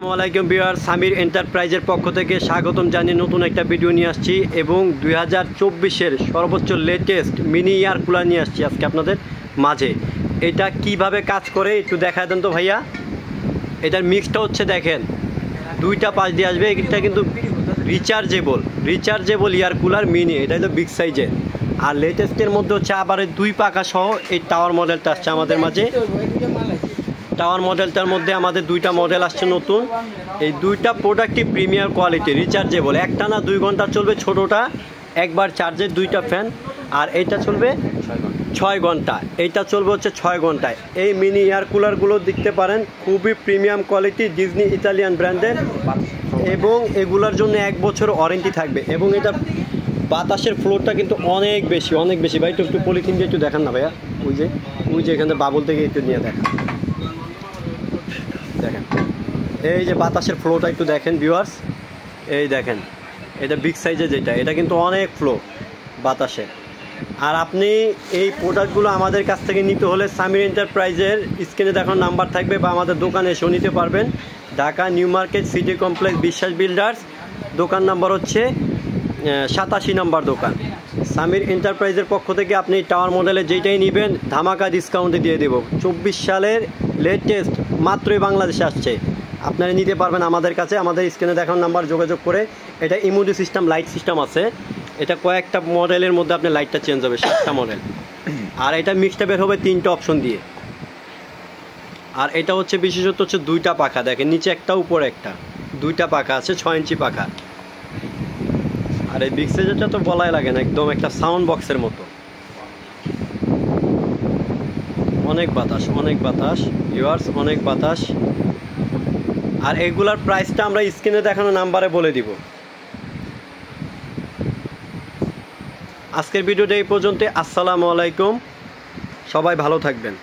আসসালামু ভিউয়ার, সামির এন্টারপ্রাইজের পক্ষ থেকে স্বাগতম জানিয়ে নতুন একটা ভিডিও নিয়ে আসছি এবং 2024-এর সর্বোচ্চ লেটেস্ট মিনি এয়ার কুলার নিয়ে আসছি আজকে আপনাদের মাঝে। এটা কিভাবে কাজ করে একটু দেখা দেন তো ভাইয়া। এটার মিক্সটা হচ্ছে দেখেন, দুইটা পাশ দিয়ে আসবে। এটা কিন্তু রিচার্জেবল এয়ার কুলার মিনি, এটা হলো বিগ সাইজের। আর লেটেস্টের মধ্যে হচ্ছে আবার দুই পাখা সহ এই টাওয়ার মডেলটা আসছে আমাদের মাঝে। টাওয়ার মডেলটার মধ্যে আমাদের দুইটা মডেল আসছে নতুন। এই দুইটা প্রোডাক্টই প্রিমিয়ার কোয়ালিটি, রিচার্জেবল, একটানা 2 ঘন্টা চলবে ছোটোটা, একবার চার্জের দুইটা ফ্যান। আর এইটা চলবে 6 ঘন্টা, এইটা চলবে হচ্ছে 6 ঘন্টায়। এই মিনি এয়ার কুলারগুলো দেখতে পারেন, খুবই প্রিমিয়াম কোয়ালিটি, ডিজনি ইতালিয়ান ব্র্যান্ডের, এবং এগুলোর জন্য 1 বছর ওয়ারেন্টি থাকবে। এবং এটা বাতাসের ফ্লোরটা কিন্তু অনেক বেশি ভাই। একটু পলিথিন দিয়ে একটু দেখান না ভাইয়া, ওই যে এখানে বাবুল থেকে একটু নিয়ে দেখেন, এই যে বাতাসের ফ্লোটা একটু দেখেন ভিউয়ার্স। এই দেখেন, এটা বিগ সাইজের যেটা, এটা কিন্তু অনেক ফ্লো বাতাসের। আর আপনি এই প্রোডাক্টগুলো আমাদের কাছ থেকে নিতে হলে সামির এন্টারপ্রাইজের স্ক্রিনে দেখানো নাম্বার থাকবে বা আমাদের দোকানে এসেও নিতে পারবেন। Dhaka new market city complex, বিশ্বাস বিল্ডার্স, দোকান নাম্বার হচ্ছে 87 নম্বর দোকান। সামির এন্টারপ্রাইজের পক্ষ থেকে আপনি টাওয়ার মডেলের যেইটাই নেবেন ধামাকা ডিসকাউন্টে দিয়ে দেবো। 24 সালের লেটেস্ট, মাত্রই বাংলাদেশে আসছে, আপনারা নিতে পারবেন আমাদের কাছে। আমাদের স্ক্রিনে দেখানো নাম্বার যোগাযোগ করে। এটা ইমোজি সিস্টেম, লাইট সিস্টেম আছে। এটা কয়েকটা মডেলের মধ্যে আপনার লাইটটা চেঞ্জ হবে, 7টা মডেল। আর এটা মিক্সটা বের হবে 3টা অপশন দিয়ে। আর এটা হচ্ছে বিশেষত হচ্ছে 2টা পাখা, দেখেন নিচে একটা উপরে একটা, 2টা পাখা আছে, 6 ইঞ্চি পাখা। আর এই বিগ সাইজেরটা তো বলাই লাগে না, একদম একটা সাউন্ড বক্সের মতো। অনেক বাতাস ভিউয়ার্স, অনেক বাতাস। আর এগুলার প্রাইসটা আমরা স্ক্রিনে দেখানো নাম্বারে বলে দিব। আজকের ভিডিওটা এই পর্যন্ত। আসসালামু আলাইকুম, সবাই ভালো থাকবেন।